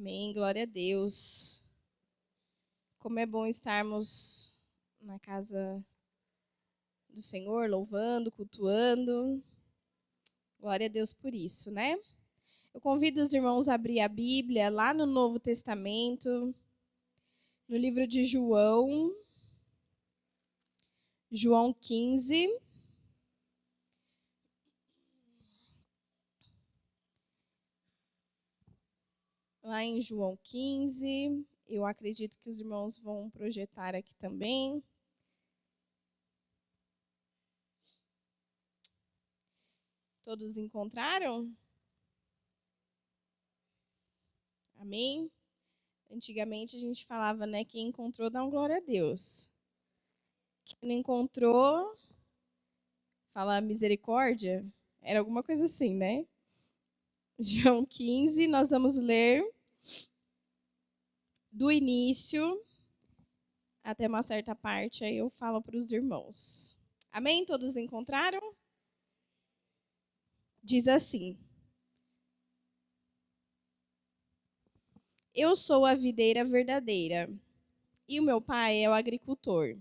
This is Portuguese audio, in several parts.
Amém, glória a Deus. Como é bom estarmos na casa do Senhor, louvando, cultuando. Glória a Deus por isso, né? Eu convido os irmãos a abrir a Bíblia lá no Novo Testamento, no livro de João, João 15. Lá em João 15, eu acredito que os irmãos vão projetar aqui também. Todos encontraram? Amém? Antigamente a gente falava, né? Quem encontrou, dá uma glória a Deus. Quem não encontrou, fala misericórdia. Era alguma coisa assim, né? João 15, nós vamos ler do início até uma certa parte, aí eu falo para os irmãos. Amém? Todos encontraram? Diz assim: Eu sou a videira verdadeira, e o meu pai é o agricultor.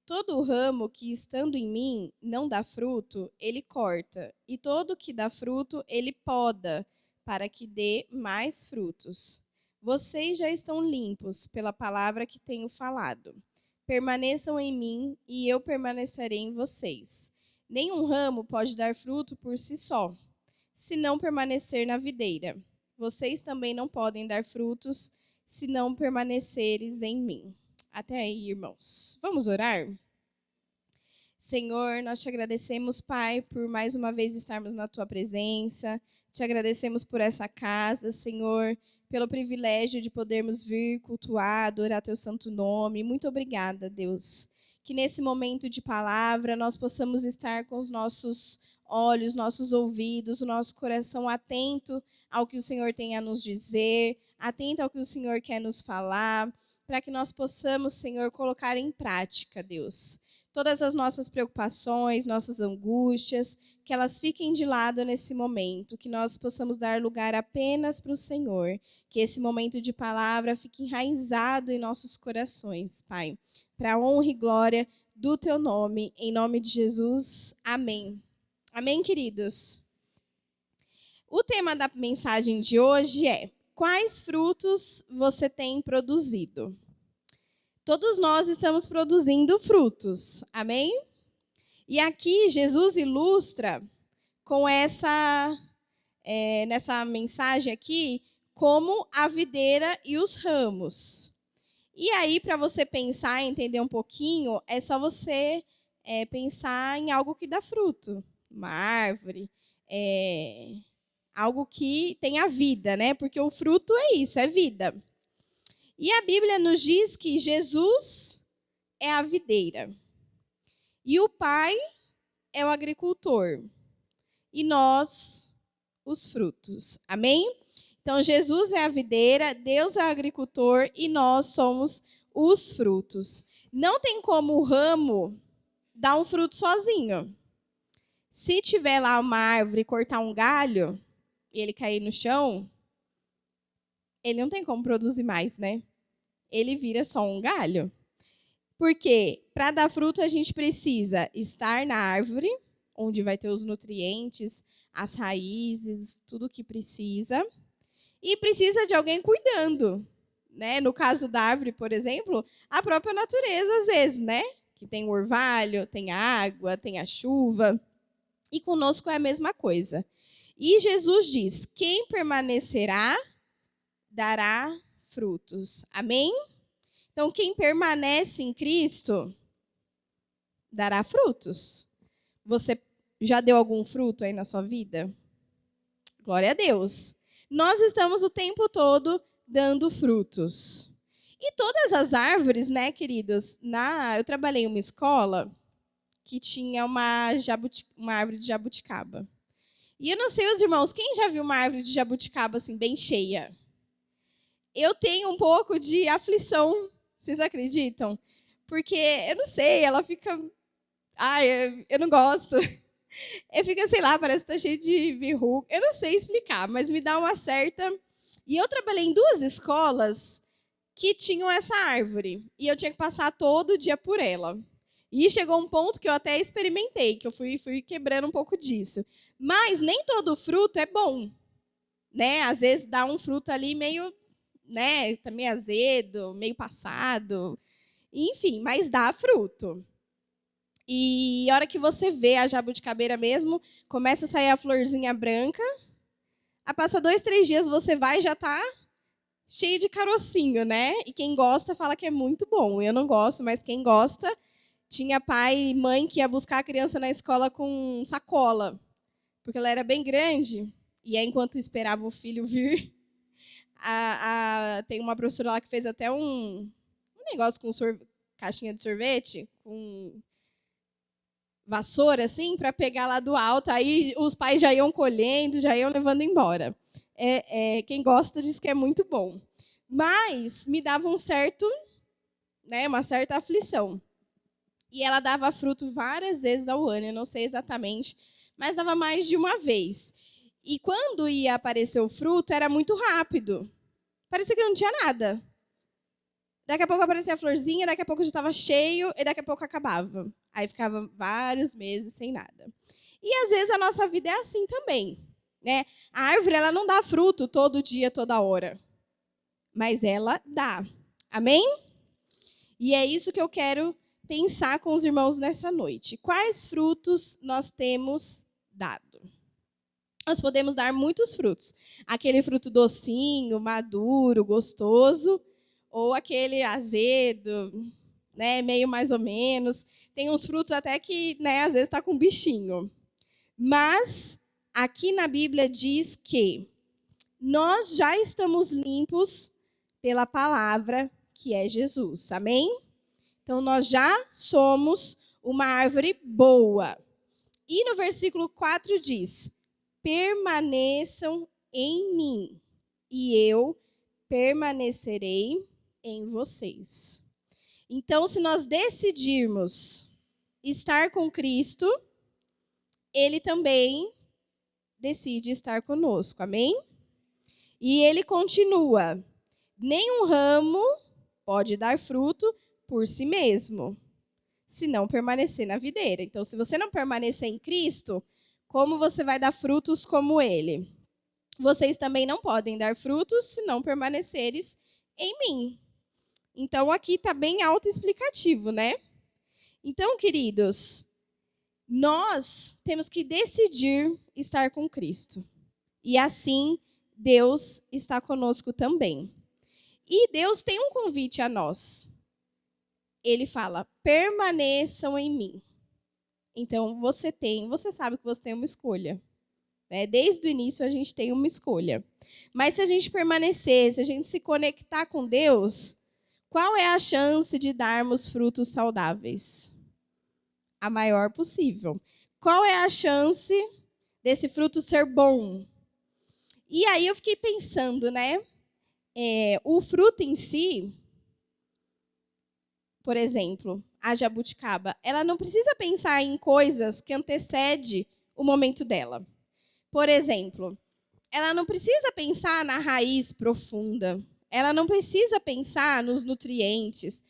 Todo ramo que, estando em mim, não dá fruto, ele corta, e todo que dá fruto, ele poda, para que dê mais frutos. Vocês já estão limpos pela palavra que tenho falado. Permaneçam em mim, e eu permanecerei em vocês. Nenhum ramo pode dar fruto por si só, se não permanecer na videira. Vocês também não podem dar frutos, se não permaneceres em mim. Até aí, irmãos. Vamos orar? Senhor, nós te agradecemos, Pai, por mais uma vez estarmos na tua presença. Te agradecemos por essa casa, Senhor, pelo privilégio de podermos vir cultuar, adorar teu santo nome. Muito obrigada, Deus. Que nesse momento de palavra nós possamos estar com os nossos olhos, nossos ouvidos, o nosso coração atento ao que o Senhor tem a nos dizer, atento ao que o Senhor quer nos falar, para que nós possamos, Senhor, colocar em prática, Deus, todas as nossas preocupações, nossas angústias, que elas fiquem de lado nesse momento, que nós possamos dar lugar apenas para o Senhor, que esse momento de palavra fique enraizado em nossos corações, Pai, para a honra e glória do teu nome, em nome de Jesus, amém. Amém, queridos? O tema da mensagem de hoje é: quais frutos você tem produzido? Todos nós estamos produzindo frutos, amém? E aqui Jesus ilustra com nessa mensagem aqui, como a videira e os ramos. E aí, para você pensar e entender um pouquinho, é só você pensar em algo que dá fruto. Uma árvore, algo que tenha vida, né? Porque o fruto é isso, é vida. E a Bíblia nos diz que Jesus é a videira. E o Pai é o agricultor. E nós, os frutos. Amém? Então, Jesus é a videira, Deus é o agricultor e nós somos os frutos. Não tem como o ramo dar um fruto sozinho. Se tiver lá uma árvore e cortar um galho e ele cair no chão, ele não tem como produzir mais, né? Ele vira só um galho. Porque para dar fruto a gente precisa estar na árvore, onde vai ter os nutrientes, as raízes, tudo o que precisa. E precisa de alguém cuidando, né? No caso da árvore, por exemplo, a própria natureza às vezes, né? Que tem o orvalho, tem a água, tem a chuva. E conosco é a mesma coisa. E Jesus diz: quem permanecerá, dará frutos. Amém? Então, quem permanece em Cristo, dará frutos. Você já deu algum fruto aí na sua vida? Glória a Deus. Nós estamos o tempo todo dando frutos. E todas as árvores, né, queridos? Eu trabalhei em uma escola que tinha uma árvore de jabuticaba. E eu não sei, os irmãos, quem já viu uma árvore de jabuticaba assim, bem cheia? Eu tenho um pouco de aflição, vocês acreditam? Porque, eu não sei, ela fica... eu não gosto. Fica, sei lá, parece que tá cheio de verruga. Eu não sei explicar, mas me dá uma certa E eu trabalhei em 2 escolas que tinham essa árvore. E eu tinha que passar todo dia por ela. E chegou um ponto que eu até experimentei, que eu fui quebrando um pouco disso. Mas nem todo fruto é bom, né? Às vezes dá um fruto ali meio, né, também azedo, meio passado. Enfim, mas dá fruto. E a hora que você vê a jabuticabeira mesmo, começa a sair a florzinha branca. A passa 2, 3 dias, você vai e já tá cheio de carocinho, né? E quem gosta fala que é muito bom. Eu não gosto, mas quem gosta, tinha pai e mãe que ia buscar a criança na escola com sacola, porque ela era bem grande. E aí, enquanto esperava o filho vir, tem uma professora lá que fez até um negócio com caixinha de sorvete, com vassoura, assim, para pegar lá do alto. Aí os pais já iam colhendo, já iam levando embora. Quem gosta diz que é muito bom. Mas me dava um certo, né, uma certa aflição. E ela dava fruto várias vezes ao ano, eu não sei exatamente, mas dava mais de uma vez. E quando ia aparecer o fruto, era muito rápido. Parecia que não tinha nada. Daqui a pouco aparecia a florzinha, daqui a pouco já estava cheio, e daqui a pouco acabava. Aí ficava vários meses sem nada. E às vezes a nossa vida é assim também, né? A árvore ela não dá fruto todo dia, toda hora. Mas ela dá. Amém? E é isso que eu quero pensar com os irmãos nessa noite. Quais frutos nós temos dado? Nós podemos dar muitos frutos. Aquele fruto docinho, maduro, gostoso, ou aquele azedo, né, meio mais ou menos. Tem uns frutos até que, né, às vezes está com bichinho. Mas aqui na Bíblia diz que nós já estamos limpos pela palavra que é Jesus. Amém? Então, nós já somos uma árvore boa. E no versículo 4 diz: permaneçam em mim, e eu permanecerei em vocês. Então, se nós decidirmos estar com Cristo, Ele também decide estar conosco. Amém? E Ele continua: nenhum ramo pode dar fruto por si mesmo, se não permanecer na videira. Então, se você não permanecer em Cristo, como você vai dar frutos como Ele? Vocês também não podem dar frutos se não permaneceres em mim. Então, aqui está bem autoexplicativo, né? Então, queridos, nós temos que decidir estar com Cristo. E assim, Deus está conosco também. E Deus tem um convite a nós. Ele fala: permaneçam em mim. Então, você sabe que você tem uma escolha. Né? Desde o início, a gente tem uma escolha. Mas se a gente permanecer, se a gente se conectar com Deus, qual é a chance de darmos frutos saudáveis? A maior possível. Qual é a chance desse fruto ser bom? E aí eu fiquei pensando, né? O fruto em si, por exemplo, a jabuticaba, ela não precisa pensar em coisas que antecedem o momento dela. Por exemplo, ela não precisa pensar na raiz profunda. Ela não precisa pensar nos nutrientes.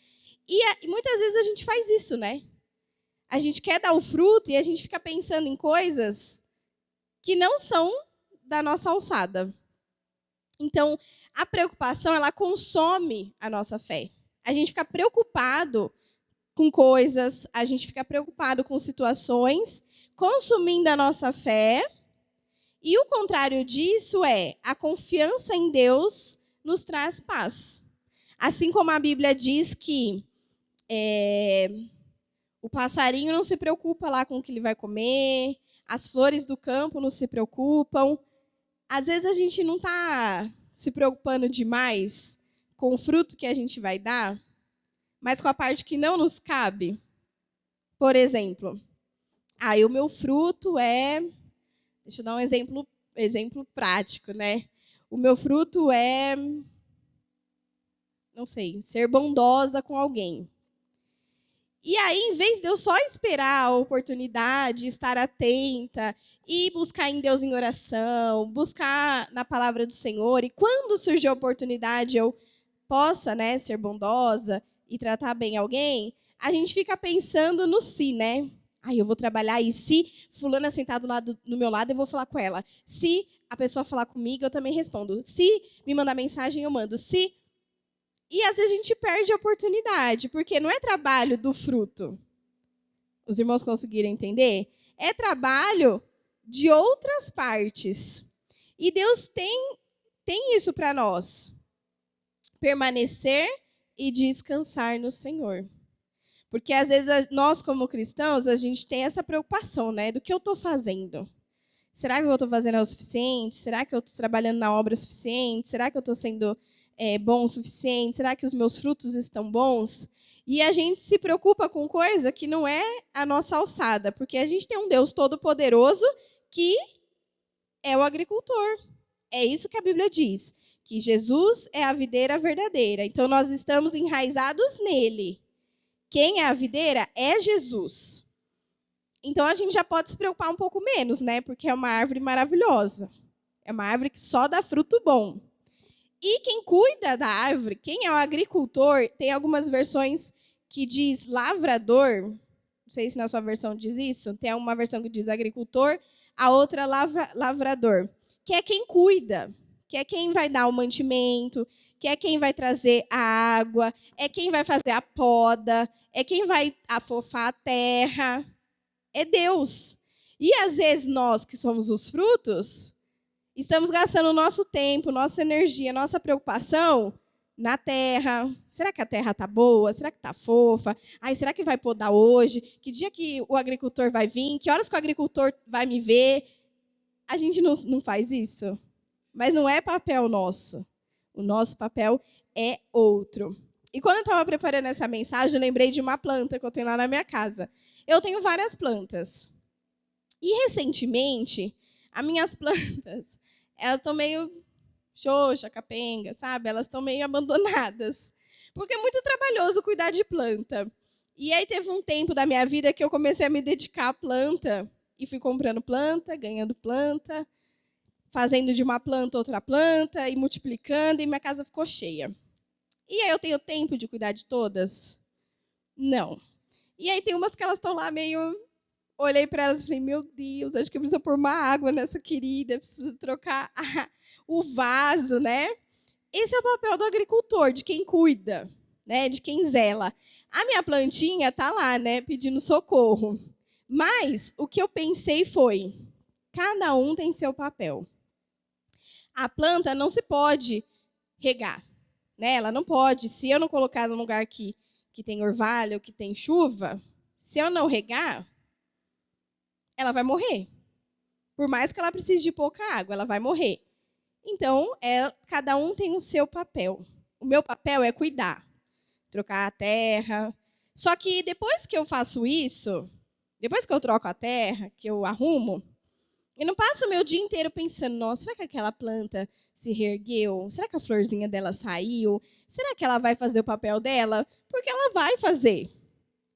E muitas vezes a gente faz isso, né? A gente quer dar o fruto e a gente fica pensando em coisas que não são da nossa alçada. Então, a preocupação, ela consome a nossa fé. A gente fica preocupado com coisas, a gente fica preocupado com situações, consumindo a nossa fé. E o contrário disso é a confiança em Deus nos traz paz. Assim como a Bíblia diz que o passarinho não se preocupa lá com o que ele vai comer, as flores do campo não se preocupam. Às vezes a gente não está se preocupando demais com o fruto que a gente vai dar, mas com a parte que não nos cabe. Por exemplo, o meu fruto é... Deixa eu dar um exemplo prático, né? O meu fruto é, não sei, ser bondosa com alguém. E aí, em vez de eu só esperar a oportunidade, estar atenta e buscar em Deus em oração, buscar na palavra do Senhor, e quando surgir a oportunidade eu possa, né, ser bondosa e tratar bem alguém, a gente fica pensando no si, né? Aí eu vou trabalhar e se fulana sentar no meu lado, eu vou falar com ela. Se a pessoa falar comigo, eu também respondo. Se me mandar mensagem, eu mando. Se... E às vezes a gente perde a oportunidade, porque não é trabalho do fruto. Os irmãos conseguiram entender? É trabalho de outras partes. E Deus tem isso para nós. Permanecer e descansar no Senhor. Porque às vezes nós, como cristãos, a gente tem essa preocupação, né? Do que eu estou fazendo? Será que eu estou fazendo o suficiente? Será que eu estou trabalhando na obra o suficiente? Será que eu estou sendo bom o suficiente? Será que os meus frutos estão bons? E a gente se preocupa com coisa que não é a nossa alçada, porque a gente tem um Deus todo-poderoso que é o agricultor. É isso que a Bíblia diz, que Jesus é a videira verdadeira. Então, nós estamos enraizados nele. Quem é a videira é Jesus. Então, a gente já pode se preocupar um pouco menos, né? Porque é uma árvore maravilhosa. É uma árvore que só dá fruto bom. E quem cuida da árvore, quem é o agricultor, tem algumas versões que diz lavrador. Não sei se na sua versão diz isso. Tem uma versão que diz agricultor, a outra lavrador. Que é quem cuida, que é quem vai dar o mantimento, que é quem vai trazer a água, é quem vai fazer a poda, é quem vai afofar a terra. É Deus. E às vezes nós, que somos os frutos, estamos gastando o nosso tempo, nossa energia, nossa preocupação na terra. Será que a terra está boa? Será que está fofa? Ai, será que vai podar hoje? Que dia que o agricultor vai vir? Que horas que o agricultor vai me ver? A gente não faz isso. Mas não é papel nosso. O nosso papel é outro. E quando eu estava preparando essa mensagem, eu lembrei de uma planta que eu tenho lá na minha casa. Eu tenho várias plantas. E, recentemente, as minhas plantas, elas estão meio xoxa, capenga, sabe? Elas estão meio abandonadas. Porque é muito trabalhoso cuidar de planta. E aí teve um tempo da minha vida que eu comecei a me dedicar à planta. E fui comprando planta, ganhando planta, fazendo de uma planta outra planta, e multiplicando, e minha casa ficou cheia. E aí eu tenho tempo de cuidar de todas? Não. E aí tem umas que elas estão lá meio... Olhei para elas e falei, meu Deus, acho que eu preciso pôr uma água nessa querida, preciso trocar o vaso, né? Esse é o papel do agricultor, de quem cuida, né? De quem zela. A minha plantinha está lá, né? Pedindo socorro. Mas o que eu pensei foi, cada um tem seu papel. A planta não se pode regar, né? Ela não pode, se eu não colocar num lugar que tem orvalho, que tem chuva, se eu não regar, ela vai morrer. Por mais que ela precise de pouca água, ela vai morrer. Então, cada um tem o seu papel. O meu papel é cuidar, trocar a terra. Só que depois que eu faço isso, depois que eu troco a terra, que eu arrumo, eu não passo o meu dia inteiro pensando, nossa, será que aquela planta se reergueu? Será que a florzinha dela saiu? Será que ela vai fazer o papel dela? Porque ela vai fazer.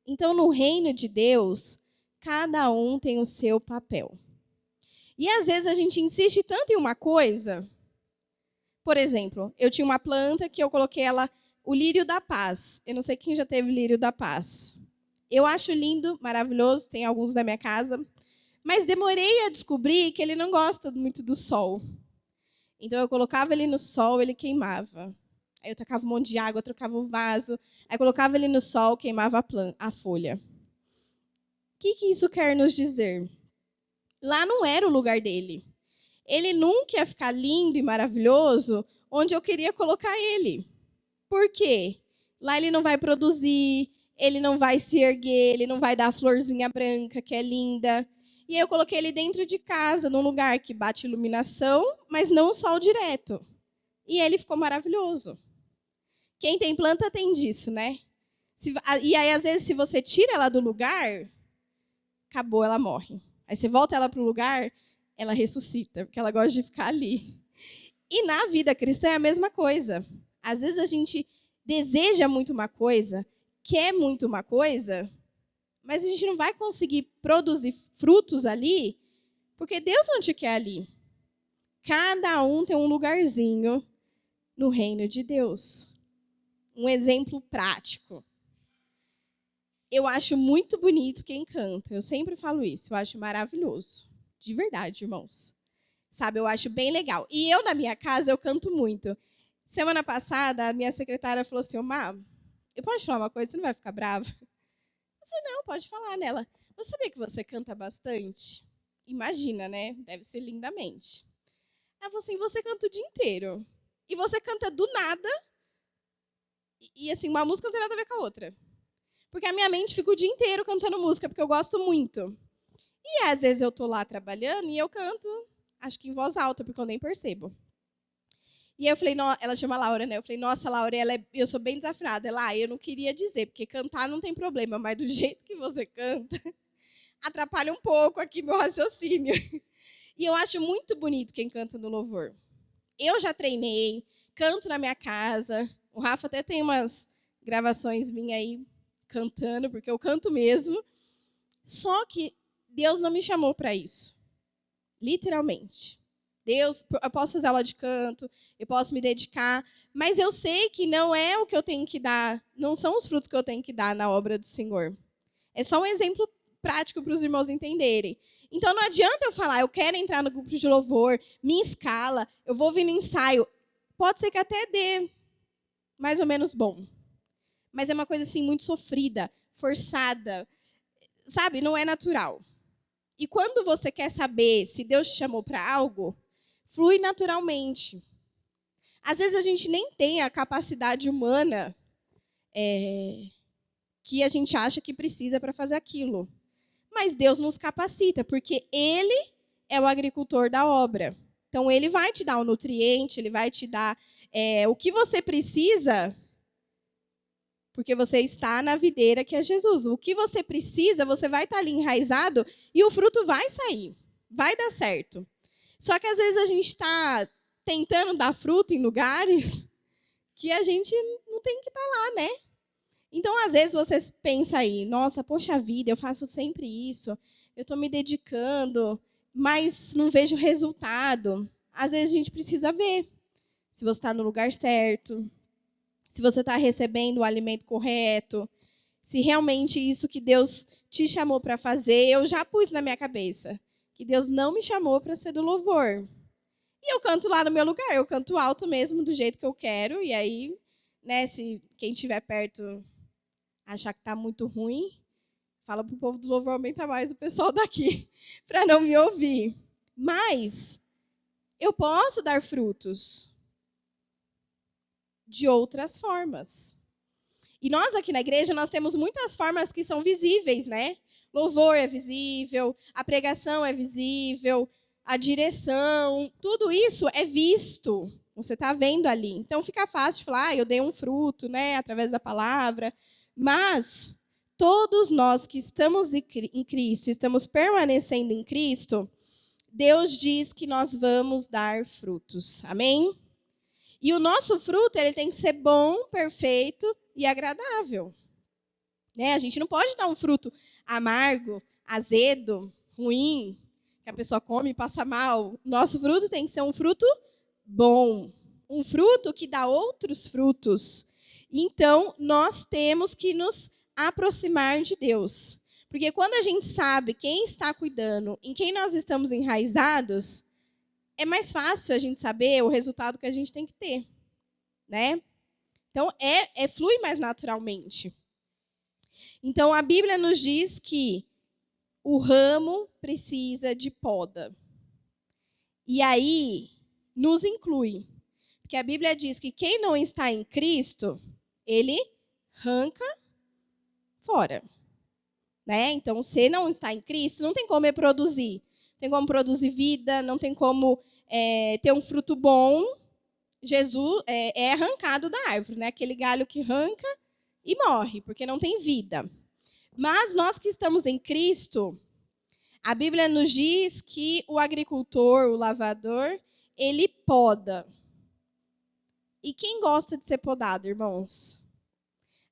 Então, no reino de Deus, cada um tem o seu papel. E às vezes a gente insiste tanto em uma coisa. Por exemplo, eu tinha uma planta que eu coloquei ela, o lírio da paz. Eu não sei quem já teve lírio da paz. Eu acho lindo, maravilhoso, tem alguns na minha casa. Mas demorei a descobrir que ele não gosta muito do sol. Então eu colocava ele no sol, ele queimava. Aí eu tacava um monte de água, trocava o vaso. Aí colocava ele no sol, queimava a folha. O que isso quer nos dizer? Lá não era o lugar dele. Ele nunca ia ficar lindo e maravilhoso onde eu queria colocar ele. Por quê? Lá ele não vai produzir, ele não vai se erguer, ele não vai dar a florzinha branca, que é linda. E aí eu coloquei ele dentro de casa, num lugar que bate iluminação, mas não o sol direto. E ele ficou maravilhoso. Quem tem planta tem disso, né? E aí, às vezes, se você tira ela do lugar, acabou, ela morre. Aí você volta ela para o lugar, ela ressuscita, porque ela gosta de ficar ali. E na vida cristã é a mesma coisa. Às vezes a gente deseja muito uma coisa, quer muito uma coisa, mas a gente não vai conseguir produzir frutos ali, porque Deus não te quer ali. Cada um tem um lugarzinho no reino de Deus. Um exemplo prático. Eu acho muito bonito quem canta. Eu sempre falo isso. Eu acho maravilhoso. De verdade, irmãos. Sabe, eu acho bem legal. E eu, na minha casa, eu canto muito. Semana passada, a minha secretária falou assim, Má, eu posso falar uma coisa? Você não vai ficar brava? Eu falei, não, pode falar nela. Você sabia que você canta bastante? Imagina, né? Deve ser lindamente. Ela falou assim, você canta o dia inteiro. E você canta do nada. E assim, uma música não tem nada a ver com a outra. Porque a minha mente fica o dia inteiro cantando música, porque eu gosto muito. E às vezes eu tô lá trabalhando e eu canto, acho que em voz alta, porque eu nem percebo. E aí eu falei, ela chama Laura, né? Eu falei, nossa, Laura, eu sou bem desafinada. Ela, eu não queria dizer, porque cantar não tem problema, mas do jeito que você canta, atrapalha um pouco aqui meu raciocínio. E eu acho muito bonito quem canta no louvor. Eu já treinei, canto na minha casa. O Rafa até tem umas gravações minhas aí cantando, porque eu canto mesmo. Só que Deus não me chamou para isso. Literalmente. Deus, eu posso fazer aula de canto, eu posso me dedicar, mas eu sei que não é o que eu tenho que dar, não são os frutos que eu tenho que dar na obra do Senhor. É só um exemplo prático para os irmãos entenderem. Então não adianta eu falar, eu quero entrar no grupo de louvor, me escala, eu vou vir no ensaio. Pode ser que até dê mais ou menos bom. Mas é uma coisa assim muito sofrida, forçada, sabe? Não é natural. E quando você quer saber se Deus te chamou para algo, flui naturalmente. Às vezes a gente nem tem a capacidade humana que a gente acha que precisa para fazer aquilo. Mas Deus nos capacita, porque Ele é o agricultor da obra. Então, Ele vai te dar o nutriente, Ele vai te dar o que você precisa, porque você está na videira que é Jesus. O que você precisa, você vai estar ali enraizado e o fruto vai sair, vai dar certo. Só que às vezes a gente está tentando dar fruto em lugares que a gente não tem que estar lá, né? Então, às vezes, você pensa aí, nossa, poxa vida, eu faço sempre isso, eu estou me dedicando, mas não vejo resultado. Às vezes, a gente precisa ver se você está no lugar certo, se você está recebendo o alimento correto, se realmente isso que Deus te chamou para fazer, eu já pus na minha cabeça, que Deus não me chamou para ser do louvor. E eu canto lá no meu lugar, eu canto alto mesmo, do jeito que eu quero, e aí, né, se quem estiver perto achar que está muito ruim, fala para o povo do louvor aumentar mais o pessoal daqui, para não me ouvir. Mas eu posso dar frutos de outras formas. E nós aqui na igreja, nós temos muitas formas que são visíveis, né? Louvor é visível, a pregação é visível, a direção, tudo isso é visto. Você está vendo ali. Então fica fácil de falar, eu dei um fruto, né, através da palavra. Mas todos nós que estamos em Cristo, estamos permanecendo em Cristo, Deus diz que nós vamos dar frutos. Amém? E o nosso fruto ele tem que ser bom, perfeito e agradável. Né? A gente não pode dar um fruto amargo, azedo, ruim, que a pessoa come e passa mal. Nosso fruto tem que ser um fruto bom. Um fruto que dá outros frutos. Então, nós temos que nos aproximar de Deus. Porque quando a gente sabe quem está cuidando, em quem nós estamos enraizados, é mais fácil a gente saber o resultado que a gente tem que ter. Né? Então, flui mais naturalmente. Então, a Bíblia nos diz que o ramo precisa de poda. E aí, nos inclui. Porque a Bíblia diz que quem não está em Cristo, ele arranca fora. Né? Então, se não está em Cristo, não tem como reproduzir. Não tem como produzir vida, não tem como ter um fruto bom. Jesus é arrancado da árvore, né? Aquele galho que arranca e morre, porque não tem vida. Mas nós que estamos em Cristo, a Bíblia nos diz que o agricultor, o lavrador, ele poda. E quem gosta de ser podado, irmãos?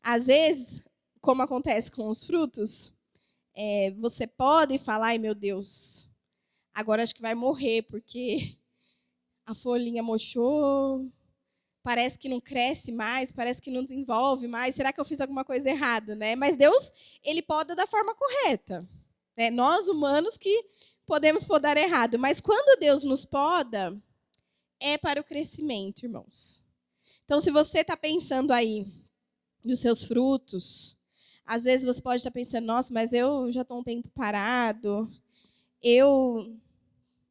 Às vezes, como acontece com os frutos, você pode falar, ai meu Deus, agora acho que vai morrer, porque a folhinha murchou, parece que não cresce mais, parece que não desenvolve mais, será que eu fiz alguma coisa errada, né? Mas Deus, ele poda da forma correta. Né? Nós, humanos, que podemos podar errado. Mas quando Deus nos poda, é para o crescimento, irmãos. Então, se você está pensando aí nos seus frutos, às vezes você pode estar pensando, nossa, mas eu já estou um tempo parado,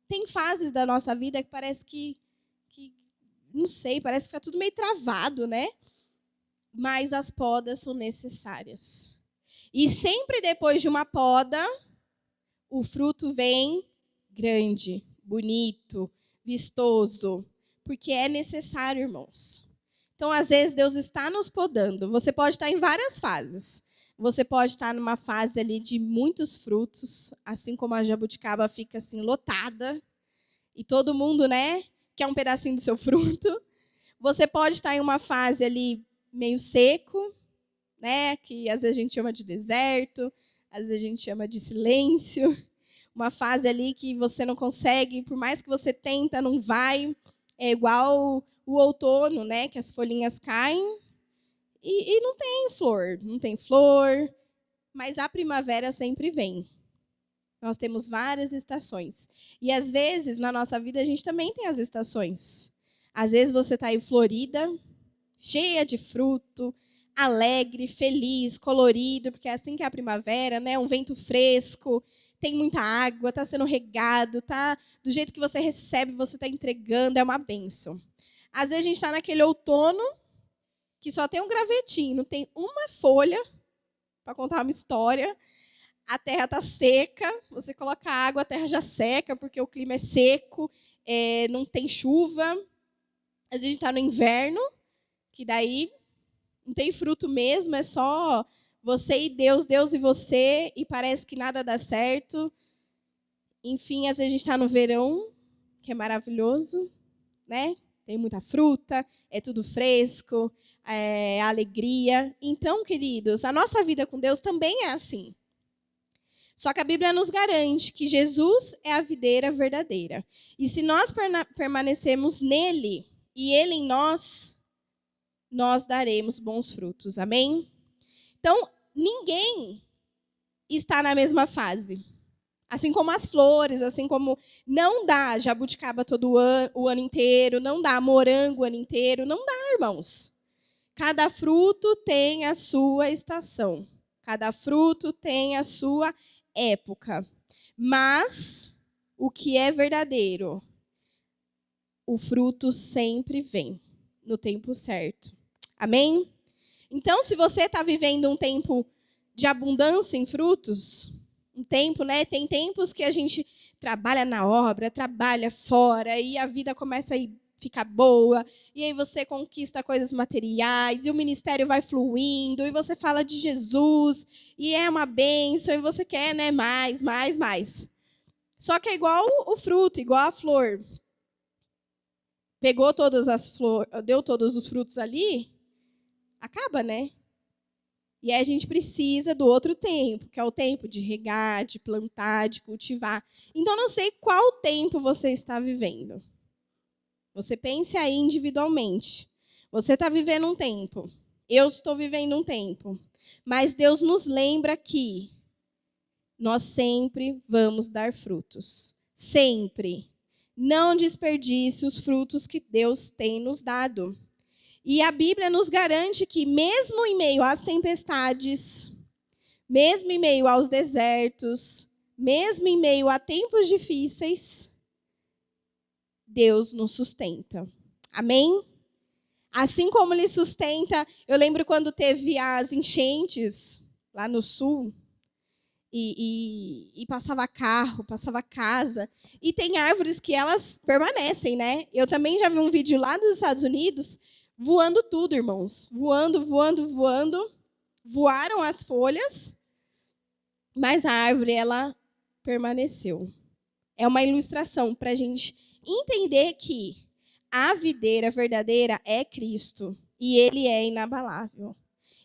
tem fases da nossa vida que parece que, não sei, parece que fica tudo meio travado, né? Mas as podas são necessárias. E sempre depois de uma poda, o fruto vem grande, bonito, vistoso, porque é necessário, irmãos. Então, às vezes, Deus está nos podando. Você pode estar em várias fases. Você pode estar numa fase ali de muitos frutos, assim como a jabuticaba fica assim lotada, e todo mundo, né, quer um pedacinho do seu fruto. Você pode estar em uma fase ali meio seco, né, que às vezes a gente chama de deserto, às vezes a gente chama de silêncio. Uma fase ali que você não consegue, por mais que você tenta, não vai. É igual o outono, né, que as folhinhas caem e não tem flor, mas a primavera sempre vem. Nós temos várias estações. E às vezes, na nossa vida, a gente também tem as estações. Às vezes você está aí florida, cheia de fruto, alegre, feliz, colorido, porque é assim que é a primavera, né? Um vento fresco, tem muita água, está sendo regado, tá do jeito que você recebe, você está entregando, é uma bênção. Às vezes a gente está naquele outono que só tem um gravetinho, não tem uma folha para contar uma história. A terra está seca, você coloca água, a terra já seca, porque o clima é seco, não tem chuva. Às vezes a gente está no inverno, que daí não tem fruto mesmo, é só você e Deus, Deus e você, e parece que nada dá certo. Enfim, às vezes a gente está no verão, que é maravilhoso, né? Tem muita fruta, é tudo fresco, é alegria. Então, queridos, a nossa vida com Deus também é assim. Só que a Bíblia nos garante que Jesus é a videira verdadeira. E se nós permanecemos nele e ele em nós, nós daremos bons frutos. Amém? Então, ninguém está na mesma fase. Assim como as flores, assim como não dá jabuticaba o ano inteiro, não dá morango o ano inteiro, não dá, irmãos. Cada fruto tem a sua estação. Cada fruto tem a sua época. Mas o que é verdadeiro, o fruto sempre vem no tempo certo. Amém? Então, se você está vivendo um tempo de abundância em frutos, um tempo, né? Tem tempos que a gente trabalha na obra, trabalha fora, e a vida começa a ficar boa, e aí você conquista coisas materiais, e o ministério vai fluindo, e você fala de Jesus, e é uma bênção, e você quer, né, mais. Só que é igual o fruto, igual a flor. Pegou todas as flores, deu todos os frutos ali, acaba, né? E aí a gente precisa do outro tempo, que é o tempo de regar, de plantar, de cultivar. Então, não sei qual tempo você está vivendo. Você pense aí individualmente. Você está vivendo um tempo. Eu estou vivendo um tempo. Mas Deus nos lembra que nós sempre vamos dar frutos. Sempre. Não desperdice os frutos que Deus tem nos dado. E a Bíblia nos garante que, mesmo em meio às tempestades, mesmo em meio aos desertos, mesmo em meio a tempos difíceis, Deus nos sustenta. Amém? Assim como Ele sustenta, eu lembro quando teve as enchentes lá no sul, e passava carro, passava casa, e tem árvores que elas permanecem, né? Eu também já vi um vídeo lá dos Estados Unidos, voando tudo, irmãos. Voando. Voaram as folhas, mas a árvore, ela permaneceu. É uma ilustração para a gente entender que a videira verdadeira é Cristo. E Ele é inabalável.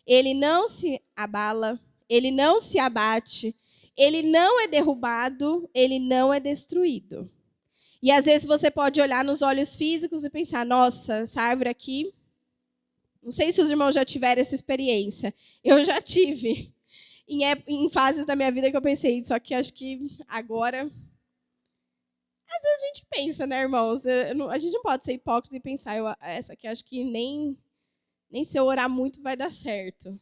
Ele não se abala, Ele não se abate. Ele não é derrubado, ele não é destruído. E às vezes você pode olhar nos olhos físicos e pensar, nossa, essa árvore aqui, não sei se os irmãos já tiveram essa experiência. Eu já tive. Em fases da minha vida que eu pensei, só que acho que agora... Às vezes a gente pensa, né, irmãos? A gente não pode ser hipócrita e pensar, essa aqui acho que nem se eu orar muito vai dar certo.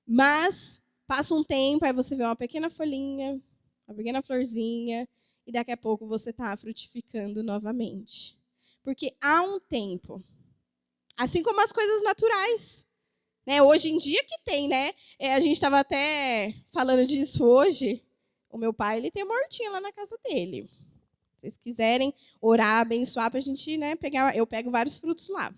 Mas passa um tempo, aí você vê uma pequena folhinha, uma pequena florzinha, e daqui a pouco você está frutificando novamente. Porque há um tempo. Assim como as coisas naturais. Né? Hoje em dia que tem, né? A gente estava até falando disso hoje. O meu pai, ele tem uma hortinha lá na casa dele. Se vocês quiserem orar, abençoar, para a gente, né, pegar, eu pego vários frutos lá.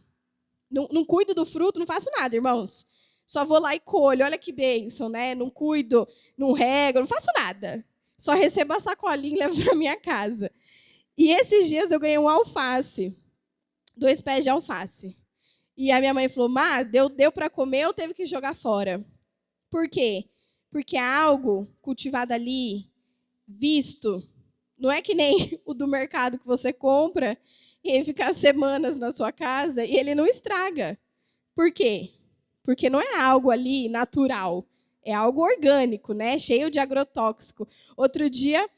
Não cuido do fruto, não faço nada, irmãos. Só vou lá e colho, olha que bênção, né? Não cuido, não rego, não faço nada. Só recebo a sacolinha e levo para minha casa. E esses dias eu ganhei um alface, 2 pés de alface. E a minha mãe falou, Má, deu para comer ou teve que jogar fora? Por quê? Porque é algo cultivado ali, visto. Não é que nem o do mercado que você compra e ele fica semanas na sua casa e ele não estraga. Por quê? Porque não é algo ali natural. É algo orgânico, né? Cheio de agrotóxico. Outro dia,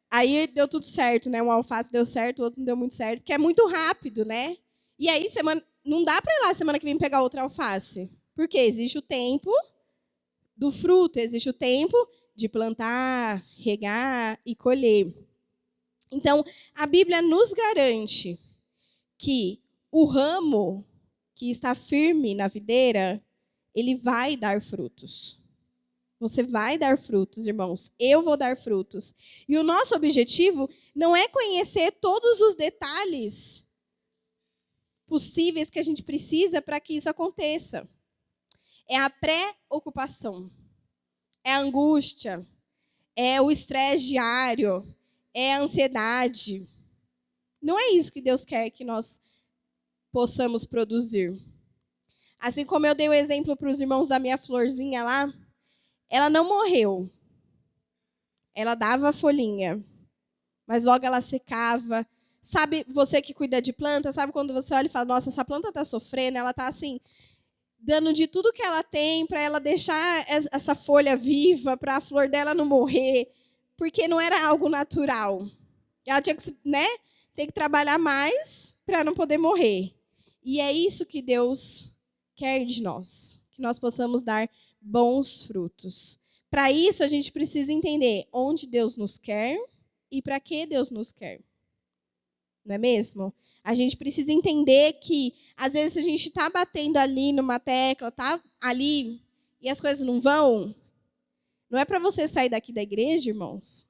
aí deu tudo certo, né? Um alface deu certo, o outro não deu muito certo, porque é muito rápido, né? E aí, não dá para ir lá semana que vem pegar outra alface. Porque existe o tempo do fruto, existe o tempo de plantar, regar e colher. Então, a Bíblia nos garante que o ramo que está firme na videira, ele vai dar frutos. Você vai dar frutos, irmãos. Eu vou dar frutos. E o nosso objetivo não é conhecer todos os detalhes possíveis que a gente precisa para que isso aconteça. É a preocupação, é a angústia, é o estresse diário, é a ansiedade. Não é isso que Deus quer que nós possamos produzir. Assim como eu dei o exemplo para os irmãos da minha florzinha lá, ela não morreu. Ela dava folhinha, mas logo ela secava. Sabe, você que cuida de planta, sabe quando você olha e fala, nossa, essa planta está sofrendo, ela está assim, dando de tudo que ela tem para ela deixar essa folha viva, para a flor dela não morrer, porque não era algo natural. Ela tinha que, né, ter que trabalhar mais para não poder morrer. E é isso que Deus quer de nós, que nós possamos dar bons frutos. Para isso, a gente precisa entender onde Deus nos quer e para que Deus nos quer. Não é mesmo? A gente precisa entender que, às vezes, a gente está batendo ali numa tecla, está ali, e as coisas não vão. Não é para você sair daqui da igreja, irmãos,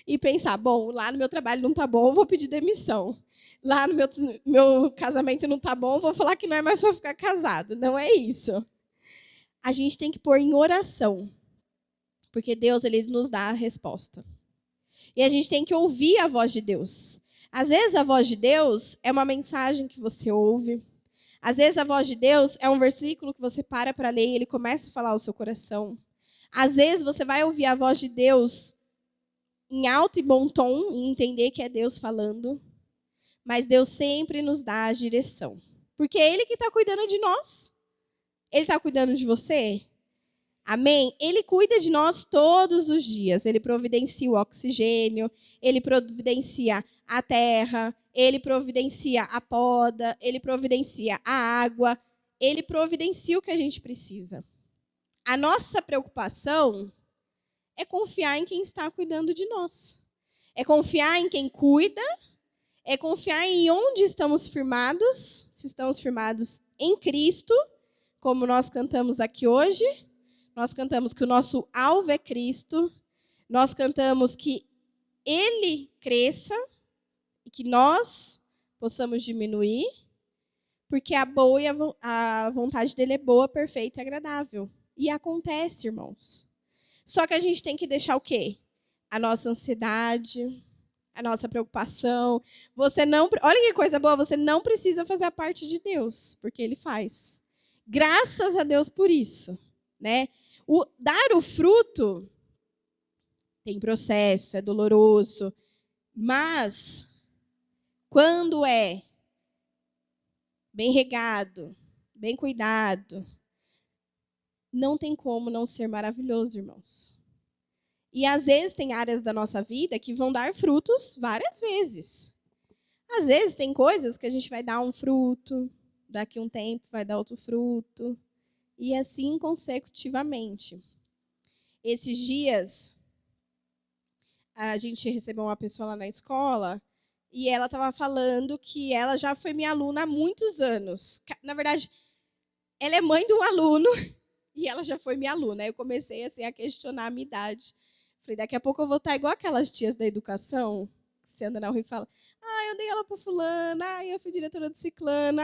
e pensar, bom, lá no meu trabalho não está bom, eu vou pedir demissão. Lá no meu casamento não está bom, vou falar que não é mais para ficar casado. Não é isso. A gente tem que pôr em oração, porque Deus, ele nos dá a resposta. E a gente tem que ouvir a voz de Deus. Às vezes a voz de Deus é uma mensagem que você ouve. Às vezes a voz de Deus é um versículo que você para ler e ele começa a falar ao seu coração. Às vezes você vai ouvir a voz de Deus em alto e bom tom e entender que é Deus falando. Mas Deus sempre nos dá a direção. Porque é Ele que está cuidando de nós. Ele está cuidando de você. Amém? Ele cuida de nós todos os dias. Ele providencia o oxigênio, ele providencia a terra, ele providencia a poda, ele providencia a água, ele providencia o que a gente precisa. A nossa preocupação é confiar em quem está cuidando de nós. É confiar em quem cuida, é confiar em onde estamos firmados, se estamos firmados em Cristo, como nós cantamos aqui hoje. Nós cantamos que o nosso alvo é Cristo. Nós cantamos que Ele cresça e que nós possamos diminuir, porque a vontade dele é boa, perfeita e agradável. E acontece, irmãos. Só que a gente tem que deixar o quê? A nossa ansiedade, a nossa preocupação. Olha que coisa boa, você não precisa fazer a parte de Deus, porque Ele faz. Graças a Deus por isso, né? Dar o fruto tem processo, é doloroso. Mas, quando é bem regado, bem cuidado, não tem como não ser maravilhoso, irmãos. E às vezes tem áreas da nossa vida que vão dar frutos várias vezes. Às vezes tem coisas que a gente vai dar um fruto, daqui a um tempo vai dar outro fruto, e assim consecutivamente. Esses dias, a gente recebeu uma pessoa lá na escola, e ela estava falando que ela já foi minha aluna há muitos anos. Na verdade, ela é mãe de um aluno, e ela já foi minha aluna. Aí eu comecei assim, a questionar a minha idade. Falei, daqui a pouco eu vou estar igual aquelas tias da educação, que você anda na rua e fala, eu dei aula para fulano, eu fui diretora do ciclano,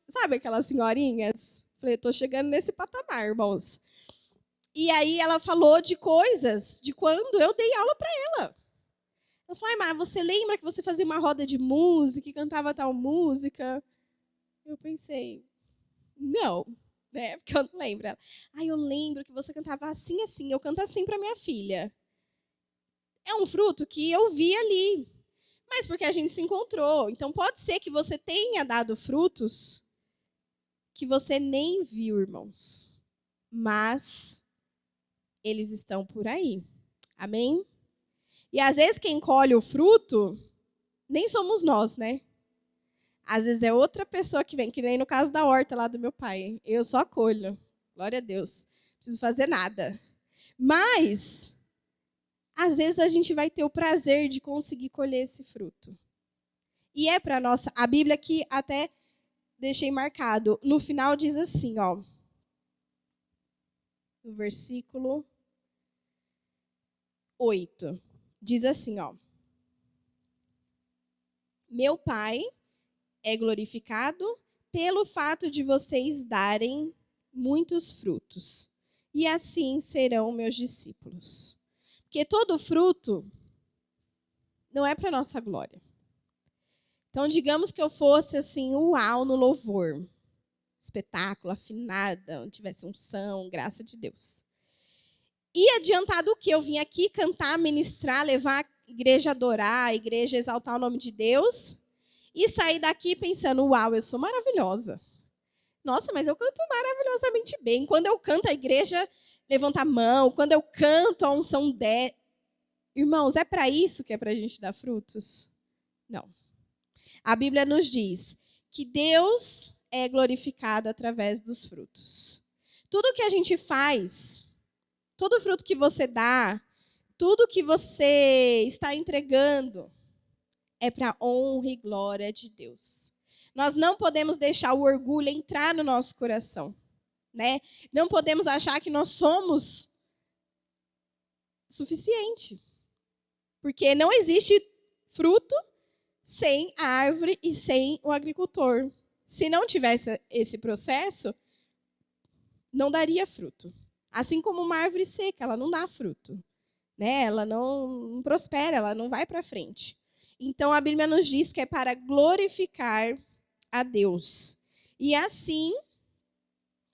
sabe aquelas senhorinhas? Falei, estou chegando nesse patamar, irmãos. E aí ela falou de coisas de quando eu dei aula para ela. Ela falou, mas você lembra que você fazia uma roda de música e cantava tal música? Eu pensei, não, né? Porque eu não lembro. Ela, eu lembro que você cantava assim, assim. Eu canto assim para minha filha. É um fruto que eu vi ali. Mas porque a gente se encontrou. Então, pode ser que você tenha dado frutos que você nem viu, irmãos. Mas eles estão por aí. Amém? E às vezes quem colhe o fruto nem somos nós, né? Às vezes é outra pessoa que vem, que nem no caso da horta lá do meu pai. Eu só colho. Glória a Deus. Não preciso fazer nada. Mas às vezes a gente vai ter o prazer de conseguir colher esse fruto. E é para nossa... A Bíblia aqui até deixei marcado. No final diz assim, ó. No versículo 8. Diz assim, ó. Meu Pai é glorificado pelo fato de vocês darem muitos frutos. E assim serão meus discípulos. Porque todo fruto não é para nossa glória. Então, digamos que eu fosse assim, uau, no louvor. Espetáculo, afinada, onde tivesse unção, graça de Deus. E adiantado o quê? Eu vim aqui cantar, ministrar, levar a igreja a adorar, a igreja a exaltar o nome de Deus. E sair daqui pensando, uau, eu sou maravilhosa. Nossa, mas eu canto maravilhosamente bem. Quando eu canto, a igreja levanta a mão. Quando eu canto, a unção desce. Irmãos, é para isso que é para a gente dar frutos? Não. A Bíblia nos diz que Deus é glorificado através dos frutos. Tudo que a gente faz, todo fruto que você dá, tudo que você está entregando, é para a honra e glória de Deus. Nós não podemos deixar o orgulho entrar no nosso coração, né? Não podemos achar que nós somos suficiente. Porque não existe fruto sem a árvore e sem o agricultor. Se não tivesse esse processo, não daria fruto. Assim como uma árvore seca, ela não dá fruto, né? Ela não prospera, ela não vai para frente. Então, a Bíblia nos diz que é para glorificar a Deus. E assim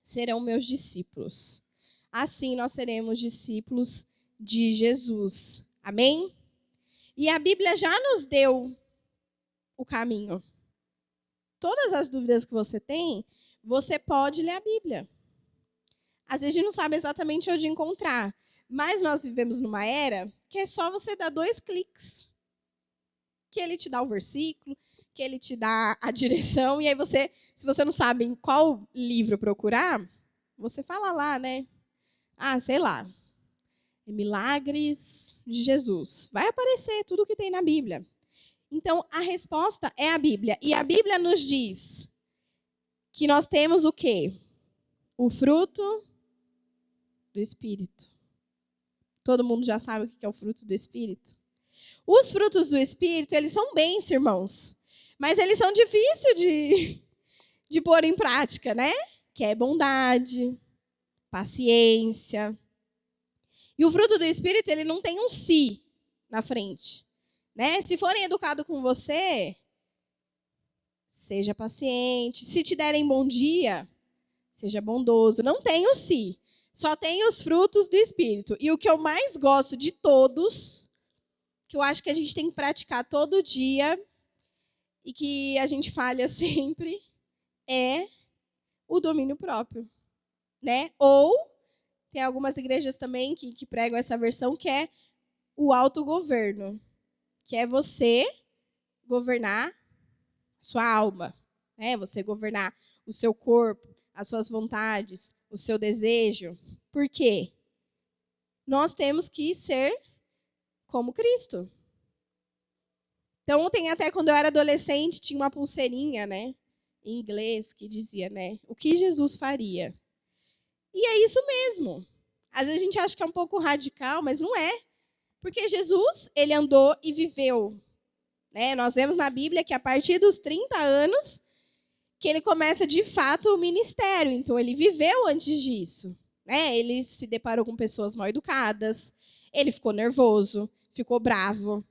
serão meus discípulos. Assim nós seremos discípulos de Jesus. Amém? E a Bíblia já nos deu o caminho. Todas as dúvidas que você tem, você pode ler a Bíblia. Às vezes a gente não sabe exatamente onde encontrar, mas nós vivemos numa era que é só você dar 2 cliques, que ele te dá o versículo, que ele te dá a direção, e aí você, se você não sabe em qual livro procurar, você fala lá, né? Sei lá, Milagres de Jesus. Vai aparecer tudo o que tem na Bíblia. Então, a resposta é a Bíblia. E a Bíblia nos diz que nós temos o quê? O fruto do Espírito. Todo mundo já sabe o que é o fruto do Espírito? Os frutos do Espírito, eles são bens, irmãos. Mas eles são difíceis de pôr em prática, né? Que é bondade, paciência. E o fruto do Espírito, ele não tem um si na frente, né? Se forem educados com você, seja paciente. Se te derem bom dia, seja bondoso. Não tem o si. Só tem os frutos do Espírito. E o que eu mais gosto de todos, que eu acho que a gente tem que praticar todo dia e que a gente falha sempre, é o domínio próprio, né? Ou tem algumas igrejas também que pregam essa versão, que é o autogoverno, que é você governar sua alma, né? Você governar o seu corpo, as suas vontades, o seu desejo. Por quê? Nós temos que ser como Cristo. Então, tem até quando eu era adolescente, tinha uma pulseirinha, né, em inglês, que dizia, né, o que Jesus faria. E é isso mesmo. Às vezes a gente acha que é um pouco radical, mas não é. Porque Jesus, ele andou e viveu. Né? Nós vemos na Bíblia que a partir dos 30 anos, que ele começa de fato o ministério. Então, ele viveu antes disso. Né? Ele se deparou com pessoas mal educadas, ele ficou nervoso, ficou bravo,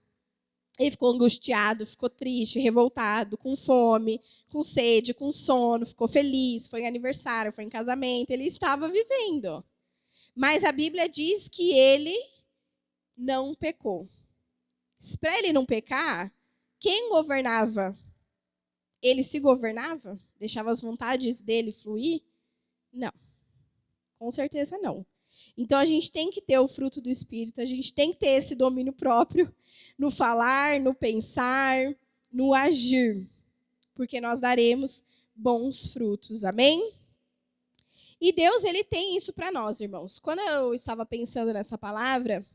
ele ficou angustiado, ficou triste, revoltado, com fome, com sede, com sono, ficou feliz, foi em aniversário, foi em casamento, ele estava vivendo. Mas a Bíblia diz que ele não pecou. Para ele não pecar, quem governava? Ele se governava? Deixava as vontades dele fluir? Não. Com certeza não. Então, a gente tem que ter o fruto do Espírito, a gente tem que ter esse domínio próprio no falar, no pensar, no agir, porque nós daremos bons frutos, amém? E Deus, ele tem isso para nós, irmãos. Quando eu estava pensando nessa palavra,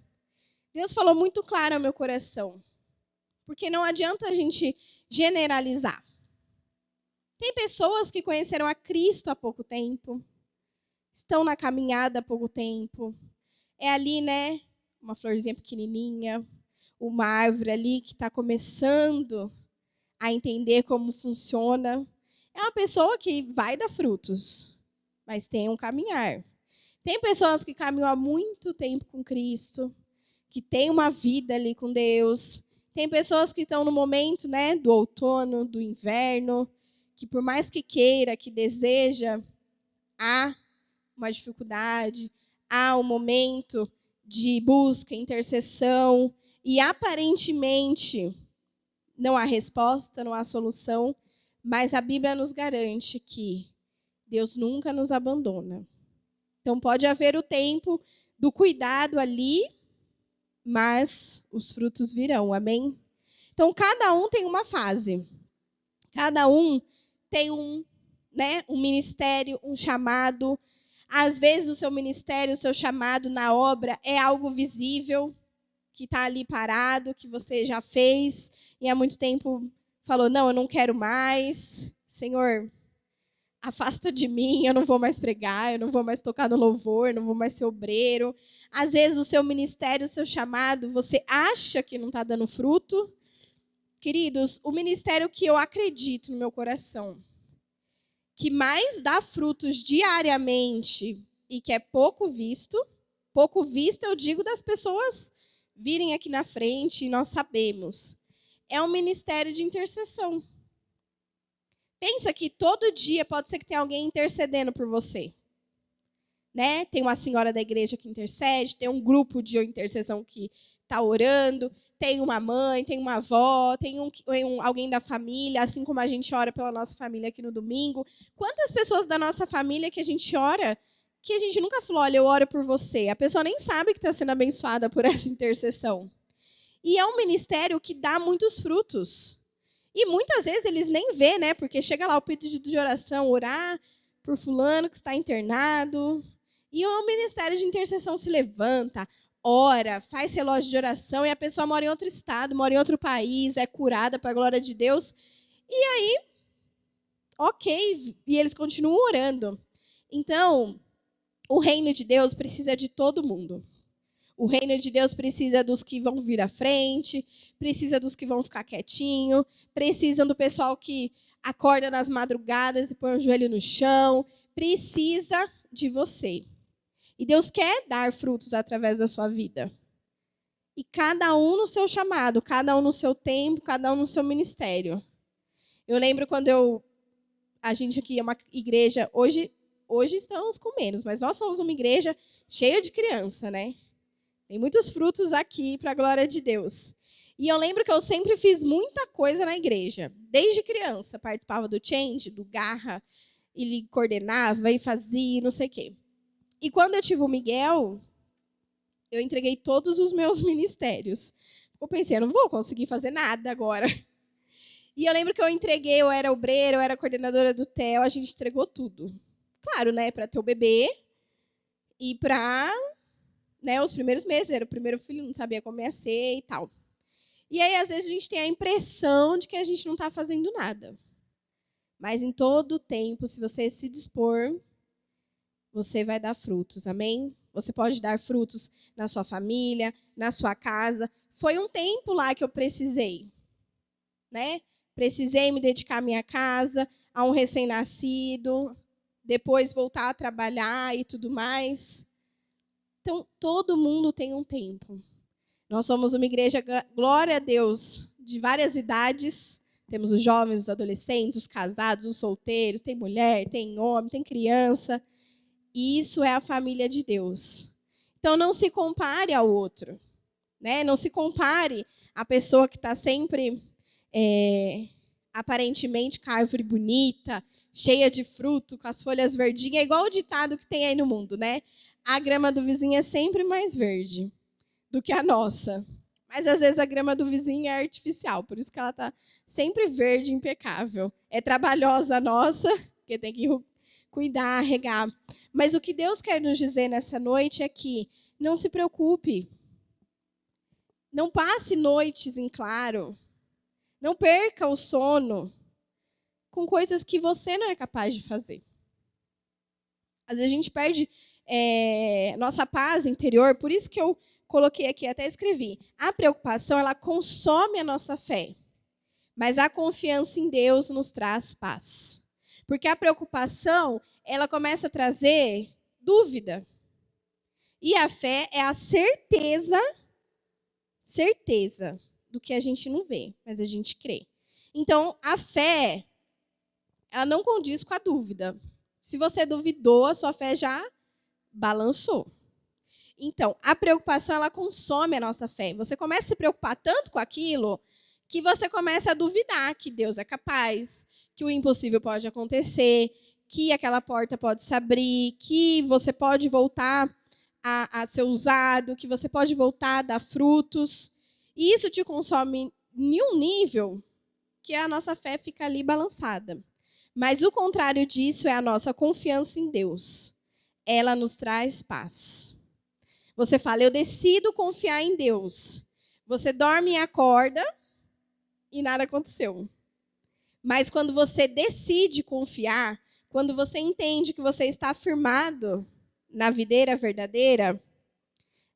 Deus falou muito claro ao meu coração, porque não adianta a gente generalizar. Tem pessoas que conheceram a Cristo há pouco tempo, estão na caminhada há pouco tempo. É ali, né, uma florzinha pequenininha, uma árvore ali que está começando a entender como funciona. É uma pessoa que vai dar frutos, mas tem um caminhar. Tem pessoas que caminham há muito tempo com Cristo, que têm uma vida ali com Deus. Tem pessoas que estão no momento, né, do outono, do inverno, que por mais que queira, que deseja, há uma dificuldade, há um momento de busca, intercessão, e aparentemente não há resposta, não há solução, mas a Bíblia nos garante que Deus nunca nos abandona. Então pode haver o tempo do cuidado ali, mas os frutos virão, amém? Então cada um tem uma fase, cada um tem um ministério, um chamado. Às vezes o seu ministério, o seu chamado na obra é algo visível, que está ali parado, que você já fez e há muito tempo falou, não, eu não quero mais. Senhor, afasta de mim, eu não vou mais pregar, eu não vou mais tocar no louvor, eu não vou mais ser obreiro. Às vezes o seu ministério, o seu chamado, você acha que não está dando fruto. Queridos, o ministério que eu acredito no meu coração, que mais dá frutos diariamente e que é pouco visto eu digo das pessoas virem aqui na frente e nós sabemos, é um ministério de intercessão. Pensa que todo dia pode ser que tenha alguém intercedendo por você. Né? Tem uma senhora da igreja que intercede, tem um grupo de intercessão que está orando, tem uma mãe, tem uma avó, tem alguém da família, assim como a gente ora pela nossa família aqui no domingo. Quantas pessoas da nossa família que a gente ora, que a gente nunca falou, olha, eu oro por você. A pessoa nem sabe que está sendo abençoada por essa intercessão. E é um ministério que dá muitos frutos. E muitas vezes eles nem vê, né? Porque chega lá o pedido de oração, orar por fulano que está internado. E o ministério de intercessão se levanta, ora, faz relógio de oração, e a pessoa mora em outro estado, mora em outro país, é curada para a glória de Deus. E aí, ok, e eles continuam orando. Então, o reino de Deus precisa de todo mundo. O reino de Deus precisa dos que vão vir à frente, precisa dos que vão ficar quietinho, precisa do pessoal que acorda nas madrugadas e põe o joelho no chão, precisa de você. E Deus quer dar frutos através da sua vida. E cada um no seu chamado, cada um no seu tempo, cada um no seu ministério. Eu lembro quando a gente aqui é uma igreja, hoje hoje estamos com menos, mas nós somos uma igreja cheia de criança, né? Tem muitos frutos aqui para a glória de Deus. E eu lembro que eu sempre fiz muita coisa na igreja. Desde criança, participava do Change, do Garra, ele coordenava e fazia, não sei o quê. E quando eu tive o Miguel, eu entreguei todos os meus ministérios. Eu pensei, eu não vou conseguir fazer nada agora. E eu lembro que eu entreguei, eu era obreira, eu era coordenadora do TEL, a gente entregou tudo. Claro, né, para ter o bebê e para, né, os primeiros meses, era o primeiro filho, não sabia como ia ser e tal. E aí, às vezes, a gente tem a impressão de que a gente não está fazendo nada. Mas em todo tempo, se você se dispor, você vai dar frutos, amém? Você pode dar frutos na sua família, na sua casa. Foi um tempo lá que eu precisei, né? Precisei me dedicar à minha casa, a um recém-nascido, depois voltar a trabalhar e tudo mais. Então, todo mundo tem um tempo. Nós somos uma igreja, glória a Deus, de várias idades. Temos os jovens, os adolescentes, os casados, os solteiros, tem mulher, tem homem, tem criança. E isso é a família de Deus. Então, não se compare ao outro, né? Não se compare à pessoa que está sempre, aparentemente, com a árvore bonita, cheia de fruto, com as folhas verdinhas. É igual o ditado que tem aí no mundo, né? A grama do vizinho é sempre mais verde do que a nossa. Mas, às vezes, a grama do vizinho é artificial, por isso que ela está sempre verde, impecável. É trabalhosa a nossa, porque tem que cuidar, regar. Mas o que Deus quer nos dizer nessa noite é que não se preocupe. Não passe noites em claro. Não perca o sono com coisas que você não é capaz de fazer. Às vezes a gente perde nossa paz interior, por isso que eu coloquei aqui, até escrevi. A preocupação, ela consome a nossa fé, mas a confiança em Deus nos traz paz. Porque a preocupação, ela começa a trazer dúvida. E a fé é a certeza do que a gente não vê, mas a gente crê. Então, a fé, ela não condiz com a dúvida. Se você duvidou, a sua fé já balançou. Então, a preocupação, ela consome a nossa fé. Você começa a se preocupar tanto com aquilo que você começa a duvidar que Deus é capaz, que o impossível pode acontecer, que aquela porta pode se abrir, que você pode voltar a ser usado, que você pode voltar a dar frutos. E isso te consome em um nível que a nossa fé fica ali balançada. Mas o contrário disso é a nossa confiança em Deus. Ela nos traz paz. Você fala, eu decido confiar em Deus. Você dorme e acorda e nada aconteceu. Mas quando você decide confiar, quando você entende que você está firmado na videira verdadeira,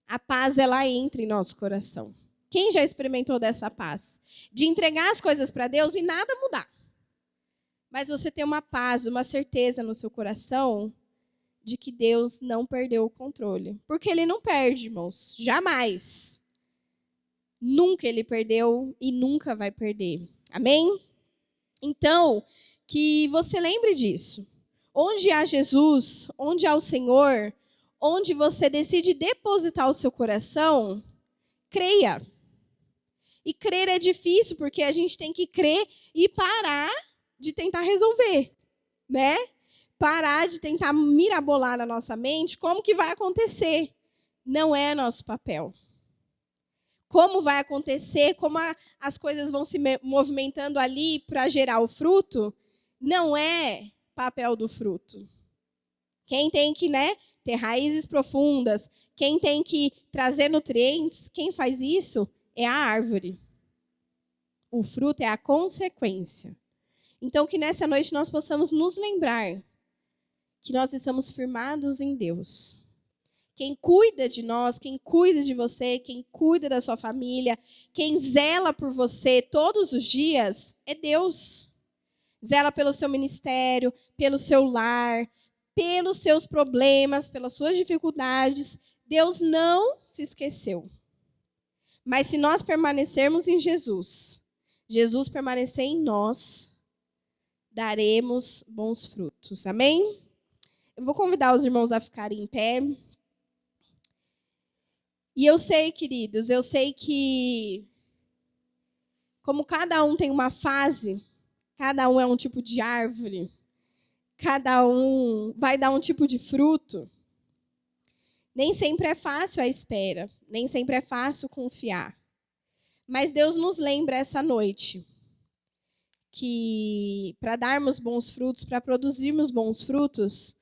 a paz, ela entra em nosso coração. Quem já experimentou dessa paz? De entregar as coisas para Deus e nada mudar. Mas você tem uma paz, uma certeza no seu coração de que Deus não perdeu o controle. Porque Ele não perde, irmãos. Jamais. Nunca Ele perdeu e nunca vai perder. Amém? Então, que você lembre disso. Onde há Jesus, onde há o Senhor, onde você decide depositar o seu coração, creia. E crer é difícil, porque a gente tem que crer e parar de tentar resolver, né? Parar de tentar mirabolar na nossa mente como que vai acontecer. Não é nosso papel. Como vai acontecer, como as coisas vão se movimentando ali para gerar o fruto, não é papel do fruto. Quem tem que, né, ter raízes profundas, quem tem que trazer nutrientes, quem faz isso é a árvore. O fruto é a consequência. Então, que nessa noite nós possamos nos lembrar que nós estamos firmados em Deus. Quem cuida de nós, quem cuida de você, quem cuida da sua família, quem zela por você todos os dias é Deus. Zela pelo seu ministério, pelo seu lar, pelos seus problemas, pelas suas dificuldades. Deus não se esqueceu. Mas se nós permanecermos em Jesus, Jesus permanecer em nós, daremos bons frutos. Amém? Eu vou convidar os irmãos a ficarem em pé. E eu sei, queridos, eu sei que como cada um tem uma fase, cada um é um tipo de árvore, cada um vai dar um tipo de fruto, nem sempre é fácil a espera, nem sempre é fácil confiar. Mas Deus nos lembra essa noite que para darmos bons frutos, para produzirmos bons frutos,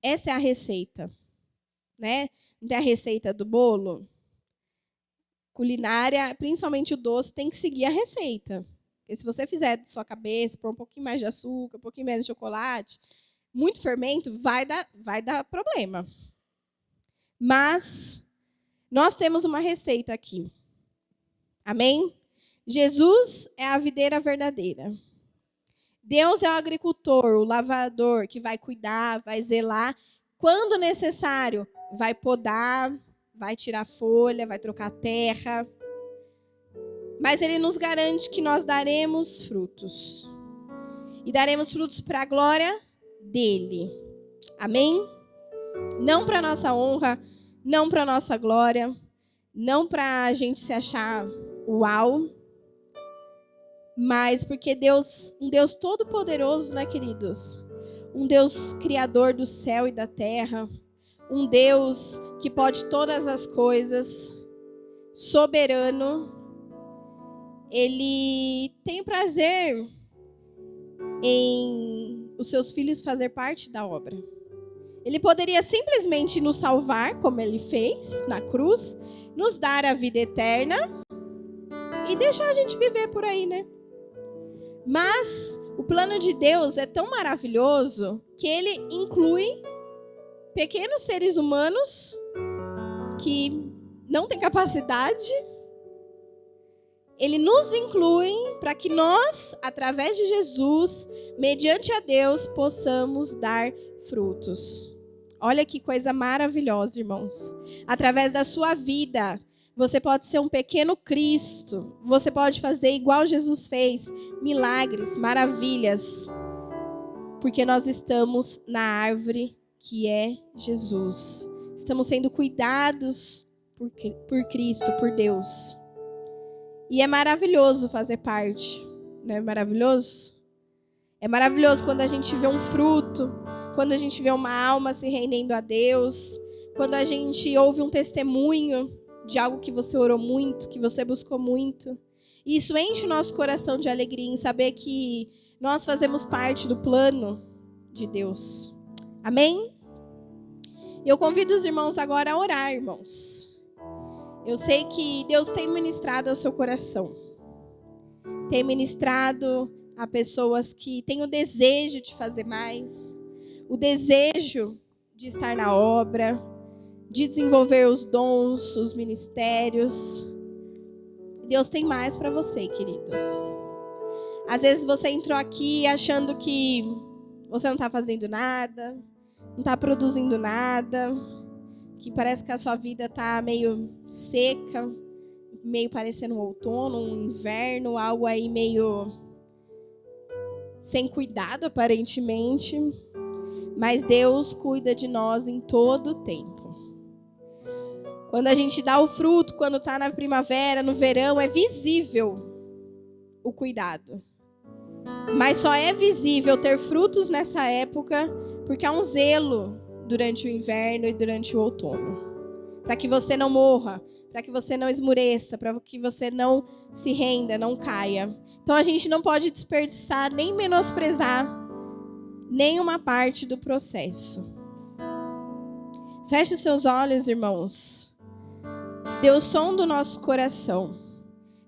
essa é a receita, né? Não tem a receita do bolo? Culinária, principalmente o doce, tem que seguir a receita. Porque se você fizer de sua cabeça, pôr um pouquinho mais de açúcar, um pouquinho menos de chocolate, muito fermento, vai dar problema. Mas nós temos uma receita aqui. Amém? Jesus é a videira verdadeira. Deus é o agricultor, o lavrador, que vai cuidar, vai zelar. Quando necessário, vai podar, vai tirar folha, vai trocar terra. Mas Ele nos garante que nós daremos frutos. E daremos frutos para a glória dEle. Amém? Não para a nossa honra, não para a nossa glória, não para a gente se achar uau, mas porque Deus, um Deus todo-poderoso, né, queridos? Um Deus criador do céu e da terra, um Deus que pode todas as coisas, soberano, Ele tem prazer em os seus filhos fazer parte da obra. Ele poderia simplesmente nos salvar, como Ele fez na cruz, nos dar a vida eterna e deixar a gente viver por aí, né? Mas o plano de Deus é tão maravilhoso que Ele inclui pequenos seres humanos que não têm capacidade. Ele nos inclui para que nós, através de Jesus, mediante a Deus, possamos dar frutos. Olha que coisa maravilhosa, irmãos. Através da sua vida, você pode ser um pequeno Cristo. Você pode fazer igual Jesus fez, milagres, maravilhas. Porque nós estamos na árvore que é Jesus. Estamos sendo cuidados por Cristo, por Deus. E é maravilhoso fazer parte. Não é maravilhoso? É maravilhoso quando a gente vê um fruto, quando a gente vê uma alma se rendendo a Deus, quando a gente ouve um testemunho de algo que você orou muito, que você buscou muito. E isso enche o nosso coração de alegria em saber que nós fazemos parte do plano de Deus. Amém? Eu convido os irmãos agora a orar, irmãos. Eu sei que Deus tem ministrado ao seu coração. Tem ministrado a pessoas que têm o desejo de fazer mais, o desejo de estar na obra, de desenvolver os dons, os ministérios. Deus tem mais para você, queridos. Às vezes você entrou aqui achando que você não está fazendo nada, não está produzindo nada, que parece que a sua vida está meio seca, meio parecendo um outono, um inverno, algo aí meio sem cuidado, aparentemente. Mas Deus cuida de nós em todo o tempo. Quando a gente dá o fruto, quando está na primavera, no verão, é visível o cuidado. Mas só é visível ter frutos nessa época porque há um zelo durante o inverno e durante o outono. Para que você não morra, para que você não esmureça, para que você não se renda, não caia. Então a gente não pode desperdiçar nem menosprezar nenhuma parte do processo. Feche seus olhos, irmãos. Deus sonda o nosso coração.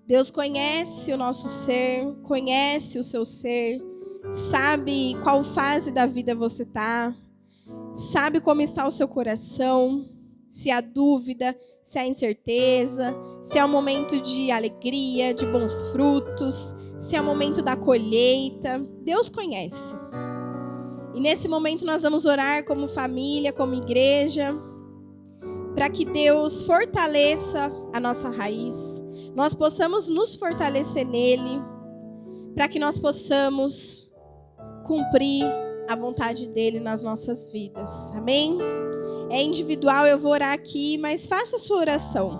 Deus conhece o nosso ser, conhece o seu ser, sabe qual fase da vida você está, sabe como está o seu coração, se há dúvida, se há incerteza, se é um momento de alegria, de bons frutos, se é um momento da colheita. Deus conhece. E nesse momento nós vamos orar como família, como igreja, para que Deus fortaleça a nossa raiz, nós possamos nos fortalecer nele, para que nós possamos cumprir a vontade dele nas nossas vidas. Amém? É individual, eu vou orar aqui, mas faça a sua oração.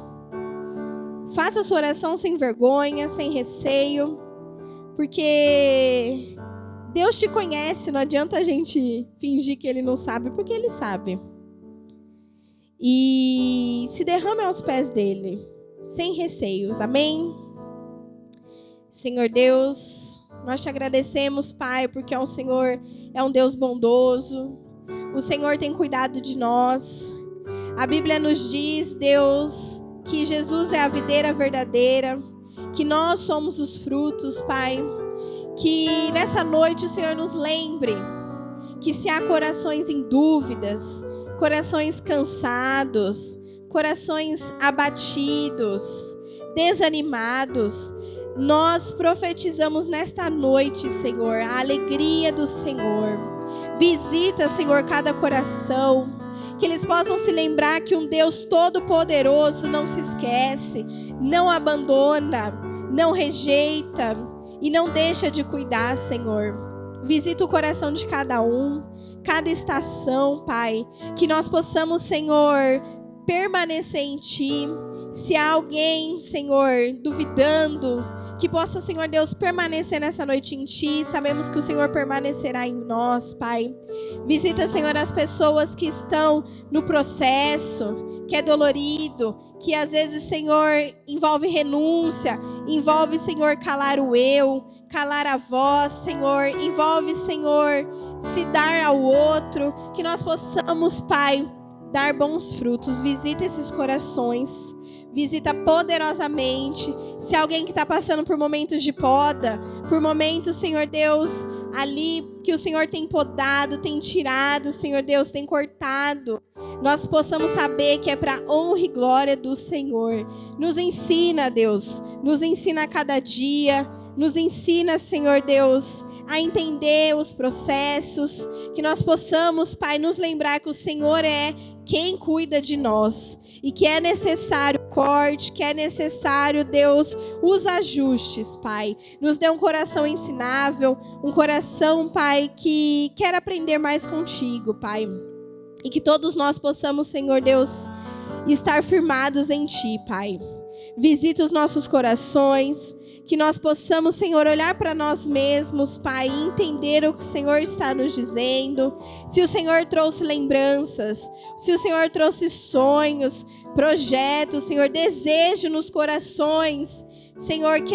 Faça a sua oração sem vergonha, sem receio, porque Deus te conhece, não adianta a gente fingir que Ele não sabe, porque Ele sabe. E se derrame aos pés dEle, sem receios, amém? Senhor Deus, nós te agradecemos, Pai, porque o Senhor é um Deus bondoso, o Senhor tem cuidado de nós. A Bíblia nos diz, Deus, que Jesus é a videira verdadeira, que nós somos os frutos, Pai. Que nessa noite o Senhor nos lembre que se há corações em dúvidas, corações cansados, corações abatidos, desanimados, nós profetizamos nesta noite, Senhor, a alegria do Senhor. Visita, Senhor, cada coração, que eles possam se lembrar que um Deus todo-poderoso não se esquece, não abandona, não rejeita e não deixa de cuidar, Senhor. Visita o coração de cada um, cada estação, Pai, que nós possamos, Senhor, permanecer em Ti. Se há alguém, Senhor, duvidando, que possa, Senhor Deus, permanecer nessa noite em Ti. Sabemos que o Senhor permanecerá em nós, Pai. Visita, Senhor, as pessoas que estão no processo, que é dolorido, que às vezes, Senhor, envolve renúncia, envolve, Senhor, calar o eu, calar a voz, Senhor, envolve, Senhor, se dar ao outro, que nós possamos, Pai, dar bons frutos. Visita esses corações, visita poderosamente. Se alguém que está passando por momentos de poda, por momentos, Senhor Deus, ali que o Senhor tem podado, tem tirado, Senhor Deus, tem cortado, nós possamos saber que é para honra e glória do Senhor. Nos ensina, Deus, nos ensina a cada dia, nos ensina, Senhor Deus, a entender os processos, que nós possamos, Pai, nos lembrar que o Senhor é quem cuida de nós e que é necessário corte, que é necessário, Deus, os ajustes, Pai. Nos dê um coração ensinável, um coração, Pai, que quer aprender mais contigo, Pai. E que todos nós possamos, Senhor Deus, estar firmados em Ti, Pai. Visita os nossos corações, que nós possamos, Senhor, olhar para nós mesmos, Pai, e entender o que o Senhor está nos dizendo. Se o Senhor trouxe lembranças, se o Senhor trouxe sonhos, projetos, Senhor, desejo nos corações, Senhor, que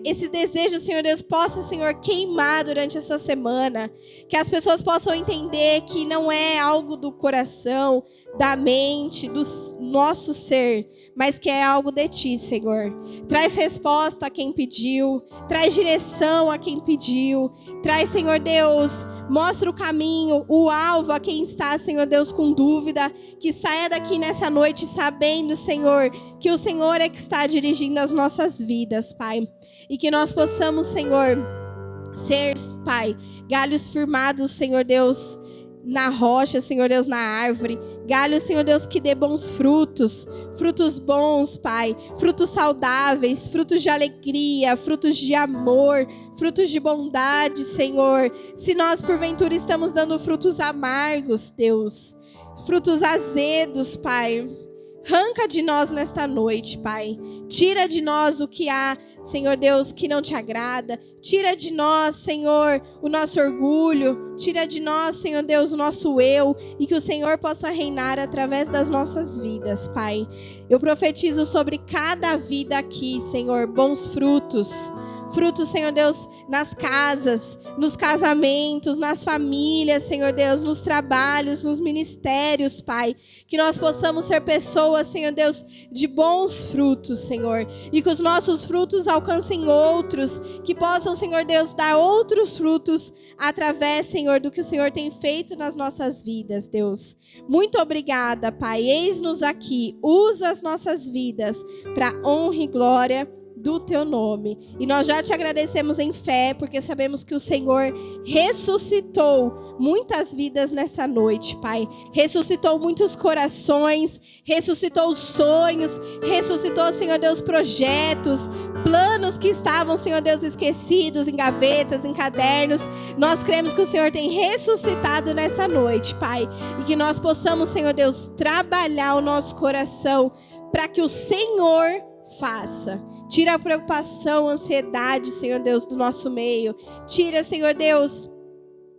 esse desejo, Senhor Deus, possa, Senhor, queimar durante essa semana. Que as pessoas possam entender que não é algo do coração, da mente, do nosso ser, mas que é algo de Ti, Senhor. Traz resposta a quem pediu, traz direção a quem pediu, traz, Senhor Deus, mostra o caminho, o alvo a quem está, Senhor Deus, com dúvida. Que saia daqui nessa noite sabendo, Senhor, que o Senhor é que está dirigindo as nossas vidas, Pai. E que nós possamos, Senhor, ser, Pai, galhos firmados, Senhor Deus, na rocha, Senhor Deus, na árvore. Galhos, Senhor Deus, que dê bons frutos, frutos bons, Pai, frutos saudáveis, frutos de alegria, frutos de amor, frutos de bondade, Senhor. Se nós, porventura, estamos dando frutos amargos, Deus, frutos azedos, Pai, arranca de nós nesta noite, Pai. Tira de nós o que há, Senhor Deus, que não Te agrada. Tira de nós, Senhor, o nosso orgulho. Tira de nós, Senhor Deus, o nosso eu. E que o Senhor possa reinar através das nossas vidas, Pai. Eu profetizo sobre cada vida aqui, Senhor, bons frutos. Frutos, Senhor Deus, nas casas, nos casamentos, nas famílias, Senhor Deus, nos trabalhos, nos ministérios, Pai. Que nós possamos ser pessoas, Senhor Deus, de bons frutos, Senhor. E que os nossos frutos alcancem outros, que possam, Senhor Deus, dar outros frutos através, Senhor, do que o Senhor tem feito nas nossas vidas, Deus. Muito obrigada, Pai. Eis-nos aqui. Usa as nossas vidas para honra e glória do teu nome. E nós já te agradecemos em fé, porque sabemos que o Senhor ressuscitou muitas vidas nessa noite, Pai. Ressuscitou muitos corações, ressuscitou sonhos, ressuscitou, Senhor Deus, projetos, planos que estavam, Senhor Deus, esquecidos em gavetas, em cadernos. Nós cremos que o Senhor tem ressuscitado nessa noite, Pai. E que nós possamos, Senhor Deus, trabalhar o nosso coração para que o Senhor faça. Tira a preocupação, a ansiedade, Senhor Deus, do nosso meio. Tira, Senhor Deus,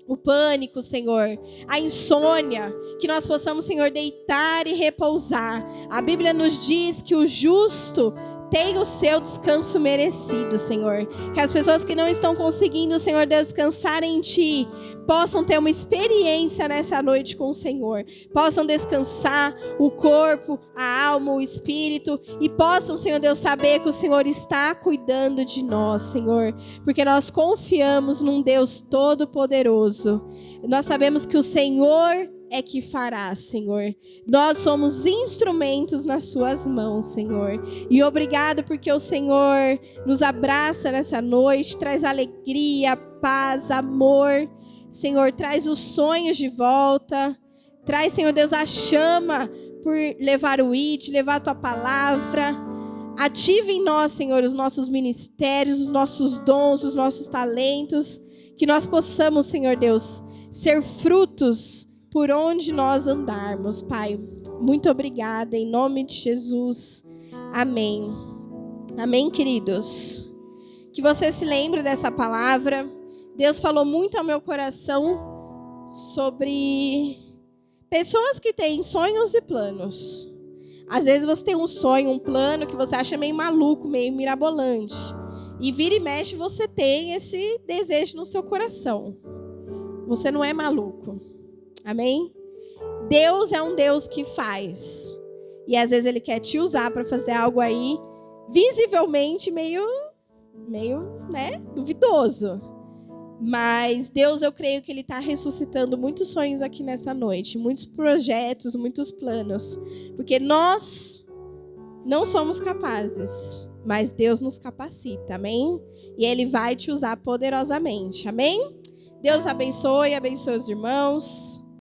o pânico, Senhor, a insônia, que nós possamos, Senhor, deitar e repousar. A Bíblia nos diz que o justo tem o seu descanso merecido, Senhor. Que as pessoas que não estão conseguindo, Senhor Deus, descansar em Ti, possam ter uma experiência nessa noite com o Senhor. Possam descansar o corpo, a alma, o espírito. E possam, Senhor Deus, saber que o Senhor está cuidando de nós, Senhor. Porque nós confiamos num Deus todo-poderoso. Nós sabemos que o Senhor é que fará, Senhor. Nós somos instrumentos nas suas mãos, Senhor. E obrigado porque o Senhor nos abraça nessa noite, traz alegria, paz, amor. Senhor, traz os sonhos de volta. Traz, Senhor Deus, a chama por levar o IT, levar a tua palavra. Ative em nós, Senhor, os nossos ministérios, os nossos dons, os nossos talentos. Que nós possamos, Senhor Deus, ser frutos por onde nós andarmos, Pai. Muito obrigada, em nome de Jesus. Amém. Amém, queridos. Que você se lembre dessa palavra. Deus falou muito ao meu coração sobre pessoas que têm sonhos e planos. Às vezes você tem um sonho, um plano que você acha meio maluco, meio mirabolante. E vira e mexe, você tem esse desejo no seu coração. Você não é maluco. Amém? Deus é um Deus que faz. E às vezes Ele quer te usar para fazer algo aí visivelmente meio, né, duvidoso. Mas Deus, eu creio que Ele está ressuscitando muitos sonhos aqui nessa noite. Muitos projetos, muitos planos. Porque nós não somos capazes. Mas Deus nos capacita, amém? E Ele vai te usar poderosamente, amém? Deus abençoe os irmãos.